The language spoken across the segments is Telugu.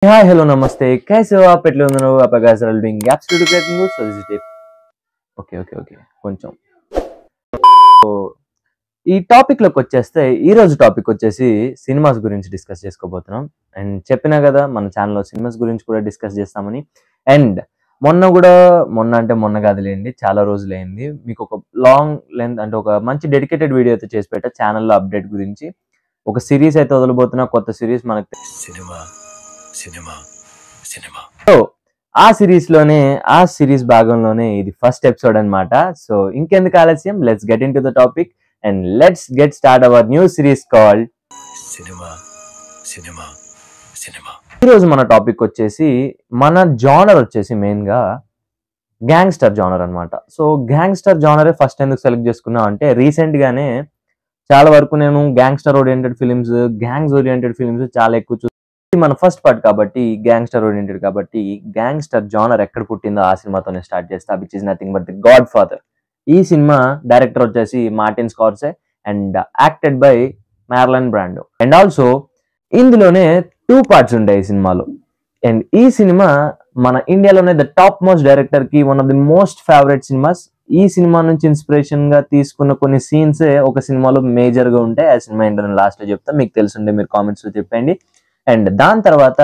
हाय हेलो नमस्ते कैसे हो आप ఎట్లా ఉన్నారు आप guys are doing absolutely great good so this is it okay కొంచెం సో ఈ టాపిక్ లోకి వచ్చేస్తే ఈ రోజు టాపిక్ వచ్చేసి సినిమాస్ గురించి డిస్కస్ చేసుకోబోతున్నాం అండ్ చెప్పినా కదా మన ఛానల్లో సినిమాస్ గురించి కూడా డిస్కస్ చేస్తామని అండ్ మొన్న కాదులేండి చాలా రోజులైంది మీకు ఒక లాంగ్ లెంత్ అంటే ఒక మంచి డెడికేటెడ్ వీడియో అయితే చేసి పెట్టా ఛానల్లో అప్డేట్ గురించి ఒక సిరీస్ అయితే వదలబోతున్నా కొత్త సిరీస్ మనకి సినిమా సో ఆ సిరీస్ భాగంలోనే ఇది ఫస్ట్ ఎపిసోడ్ అన్నమాట సో ఇంకెందుకు ఆలస్యం let's get in to the topic and let's get start our new series called cinema ఈ రోజు మన టాపిక్ వచ్చేసి మన జానర్ వచ్చేసి మెయిన్ గా గ్యాంగ్స్టర్ జానర్ అన్నమాట సో గ్యాంగ్స్టర్ జానరే ఫస్ట్ ఎందుకు సెలెక్ట్ చేసుకున్నా అంటే రీసెంట్ గానే చాలా వరకు నేను gangster oriented films gangs oriented films చాలా ఎక్కువ మన ఫస్ట్ పార్ట్ కాబట్టి గ్యాంగ్స్టర్ ఓరియంటెడ్ కాబట్టి గ్యాంగ్స్టర్ జానర్ ఎక్కడ పుట్టిందో ఆ సినిమాతోనే స్టార్ట్ చేస్తా which is nothing but the Godfather. ఈ సినిమా డైరెక్టర్ వచ్చేసి Martin Scorsese and acted by Marlon Brando and also ఇందులోనే 2 పార్ట్స్ ఉంటాయి ఈ సినిమాలో అండ్ ఈ సినిమా మన ఇండియాలోనే ద టాప్ మోస్ట్ డైరెక్టర్ కి one of the most favourite cinemas. ఈ సినిమా నుంచి ఇన్స్పిరేషన్ గా తీసుకున్న కొన్ని సీన్స్ ఒక సినిమాలో మేజర్ గా ఉంటాయి. ఆ సినిమా ఏంటో నేను లాస్ట్ లో చెప్తా, మీకు తెలుసుంటే మీరు కామెంట్స్ లో చెప్పండి. అండ్ దాని తర్వాత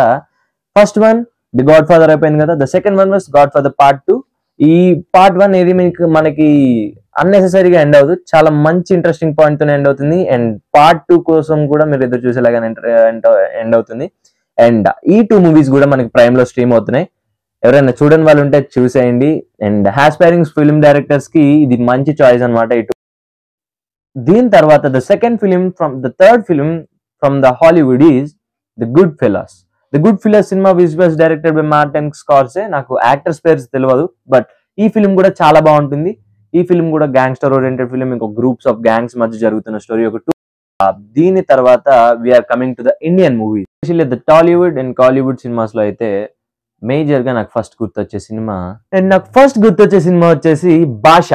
first one the God father అయిపోయింది కదా, the second one was God father part 2. ఈ పార్ట్ 1 ఏది మనకి అన్నెసెసరీగా ఎండ్ అవుతుంది, చాలా మంచి ఇంట్రెస్టింగ్ పాయింట్ తో ఎండ్ అవుతుంది. అండ్ పార్ట్ 2 కోసం కూడా మీరు ఎదురు చూసేలాగానే ఎండ్ అవుతుంది. అండ్ ఈ 2 మూవీస్ కూడా మనకి ప్రైమ్ లో స్ట్రీమ్ అవుతున్నాయి, ఎవరైనా చూడని వాళ్ళు ఉంటే చూసేయండి. అండ్ ఆస్పైరింగ్ ఫిల్మ్ డైరెక్టర్స్ కి ఇది మంచి చాయిస్ అనమాట. దీని తర్వాత the second film the third film from the Hollywood is the Goodfellas. The Goodfellas cinema which was directed by Martin Scorsese. నాకు యాక్టర్స్ పేర్స్ తెలియదు బట్ ఈ ఫిలిం కూడా చాలా బాగుంటుంది. ఈ ఫిలిం కూడా గ్యాంగ్స్టర్ ఓరియంటెడ్ ఫిలిం, ఇంకో గ్రూప్స్ ఆఫ్ గ్యాంగ్స్ మధ్య జరుగుతున్న స్టోరీ ఒక 2. దీని తర్వాత we're coming to the Indian movie, especially the Tollywood and Kollywood cinemas లో అయితే మేజర్ గా నాకు ఫస్ట్ గుర్తొచ్చే సినిమా వచ్చేసి భాష.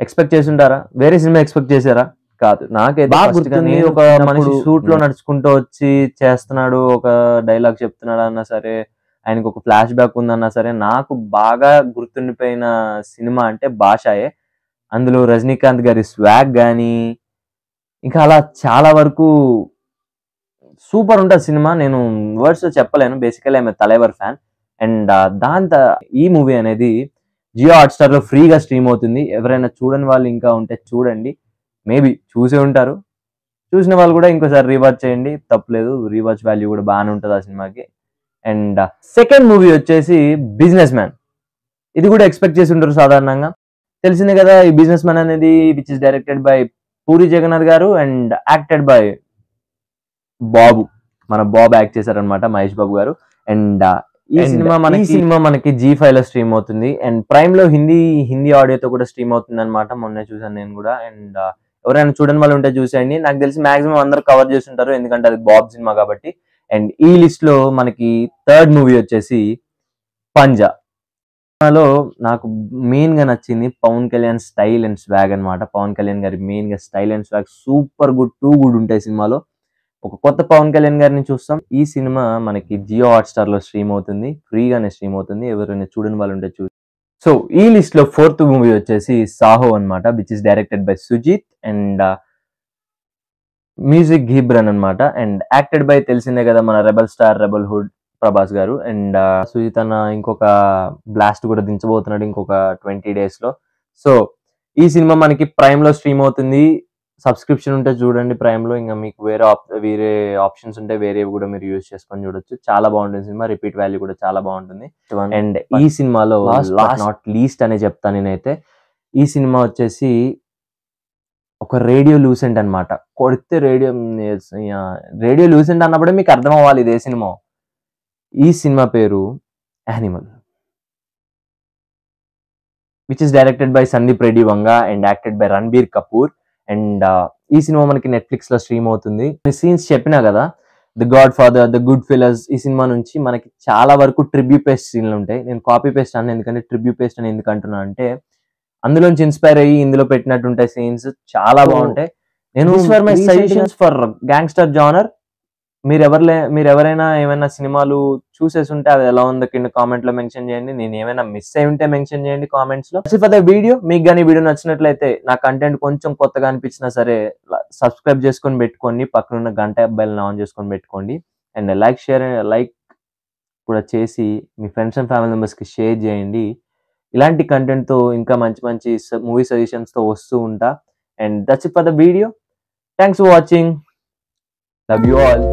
ఎక్స్పెక్ట్ చేసి ఉంటారా? వేరే సినిమా ఎక్స్పెక్ట్ చేశారా? కాదు, నాకైతే బాగా గుర్తుంది. ఒక మనిషి షూట్ లో నడుచుకుంటూ వచ్చి చేస్తున్నాడు, ఒక డైలాగ్ చెప్తున్నాడు అన్నా సరే, ఆయనకు ఒక ఫ్లాష్ బ్యాక్ ఉందన్నా సరే, నాకు బాగా గుర్తుండిపోయిన సినిమా అంటే భాషయే. అందులో రజనీకాంత్ గారి స్వాగ్ కానీ ఇంకా అలా చాలా వరకు సూపర్ ఉంటుంది సినిమా. నేను వర్డ్స్ చెప్పలేను, బేసికలీ ఆమె తలైవర్ ఫ్యాన్. అండ్ ఈ మూవీ అనేది జియో హాట్స్టార్ లో ఫ్రీగా స్ట్రీమ్ అవుతుంది. ఎవరైనా చూడని వాళ్ళు ఇంకా ఉంటే చూడండి, మేబీ చూసే ఉంటారు, చూసిన వాళ్ళు కూడా ఇంకోసారి రీవాచ్ చేయండి, తప్పలేదు. రీవాచ్ వాల్యూ కూడా బాగానే ఉంటుంది ఆ సినిమాకి. అండ్ సెకండ్ మూవీ వచ్చేసి బిజినెస్ మ్యాన్. ఇది కూడా ఎక్స్పెక్ట్ చేసి ఉంటారు సాధారణంగా, తెలిసిందే కదా. ఈ బిజినెస్ మ్యాన్ అనేది which is directed by Puri Jagannadh garu and acted by మన బాబు యాక్ట్ చేశారనమాట, మహేష్ బాబు గారు. అండ్ ఈ సినిమా మనకి G5 లో స్ట్రీమ్ అవుతుంది అండ్ ప్రైమ్ లో హిందీ ఆడియోతో కూడా స్ట్రీమ్ అవుతుంది అనమాట. మొన్నే చూసాను నేను కూడా. అండ్ ఎవరైనా చూడని వాళ్ళు ఉంటే చూసేయండి. నాకు తెలిసి మాక్సిమం అందరూ కవర్ చేస్తుంటారు, ఎందుకంటే అది బాబ్ సినిమా కాబట్టి. అండ్ ఈ లిస్ట్ లో మనకి థర్డ్ మూవీ వచ్చేసి పంజా. లో నాకు మెయిన్ గా నచ్చింది Pawan Kalyan style and swag అనమాట. పవన్ కళ్యాణ్ గారి మెయిన్ గా style and swag super good, too good ఉంటాయి సినిమాలో. ఒక కొత్త పవన్ కళ్యాణ్ గారిని చూస్తాం. ఈ సినిమా మనకి జియో హాట్స్టార్ లో స్ట్రీమ్ అవుతుంది, ఫ్రీగానే స్ట్రీమ్ అవుతుంది, ఎవరైనా చూడని వాళ్ళు ఉంటే సో ఈ లిస్ట్ లో ఫోర్త్ మూవీ వచ్చేసి సాహో అనమాట, which is directed by Sujeeth and music Ghibran అనమాట. అండ్ యాక్టెడ్ బై తెలిసిందే కదా మన రెబల్ హుడ్ ప్రభాస్ గారు. అండ్ సుజిత్ అన్న ఇంకొక బ్లాస్ట్ కూడా దించబోతున్నాడు ఇంకొక 20 days లో. సో ఈ సినిమా మనకి ప్రైమ్ లో స్ట్రీమ్ అవుతుంది. సబ్స్క్రిప్షన్ ఉంటే చూడండి ప్రైమ్ లో, ఇంకా మీకు వేరే ఆప్షన్స్ ఉంటే వేరేవి కూడా మీరు యూజ్ చేసుకొని చూడొచ్చు. చాలా బాగుంటుంది సినిమా, రిపీట్ వాల్యూ కూడా చాలా బాగుంటుంది. అండ్ ఈ సినిమాలో నాట్ లీస్ట్ అనే చెప్తాను నేనైతే, ఈ సినిమా వచ్చేసి ఒక రేడియో లూసెంట్ అనమాట. కొడితే రేడియో లూసెంట్ అన్నప్పుడే మీకు అర్థం అవ్వాలి ఇదే సినిమా. ఈ సినిమా పేరు animal, which is directed by Sandeep Reddy Vanga and acted by Ranbir Kapoor. And ఈ సినిమా మనకి నెట్ఫ్లిక్స్ లో స్ట్రీమ్ అవుతుంది. సీన్స్ చెప్పినా కదా, the God father, the good fellas, ఈ సినిమా నుంచి మనకి చాలా వరకు ట్రిబ్యూ పేస్ట్ సీన్లు ఉంటాయి. నేను కాపీ పేస్ట్ అన్న, ఎందుకంటే ట్రిబ్యూ పేస్ట్ అని ఎందుకు అంటున్నా అంటే అందులోంచి ఇన్స్పైర్ అయ్యి ఇందులో పెట్టినట్టు ఉంటాయి సీన్స్, చాలా బాగుంటాయి. నేను my suggestions for gangster genre మీరు ఎవరైనా ఏమైనా సినిమాలు చూసేసి ఉంటే అది ఎలా ఉందో కింద కామెంట్ లో మెన్షన్ చేయండి. నేను ఏమైనా మిస్ అయి ఉంటే మెన్షన్ చేయండి కామెంట్స్ లో. ఫర్ ద వీడియో మీకు కానీ వీడియో నచ్చినట్లయితే, నా కంటెంట్ కొంచెం కొత్తగా అనిపించినా సరే సబ్స్క్రైబ్ చేసుకొని పెట్టుకోండి, పక్కన ఉన్న గంట బెల్ ఆన్ చేసుకొని పెట్టుకోండి. అండ్ లైక్ కూడా చేసి మీ ఫ్రెండ్స్ అండ్ ఫ్యామిలీ మెంబర్స్ కి షేర్ చేయండి. ఇలాంటి కంటెంట్ తో ఇంకా మంచి మంచి మూవీ సజెషన్స్ తో వస్తూ ఉంటా. And that's it for the video. Thanks for watching. Love you all.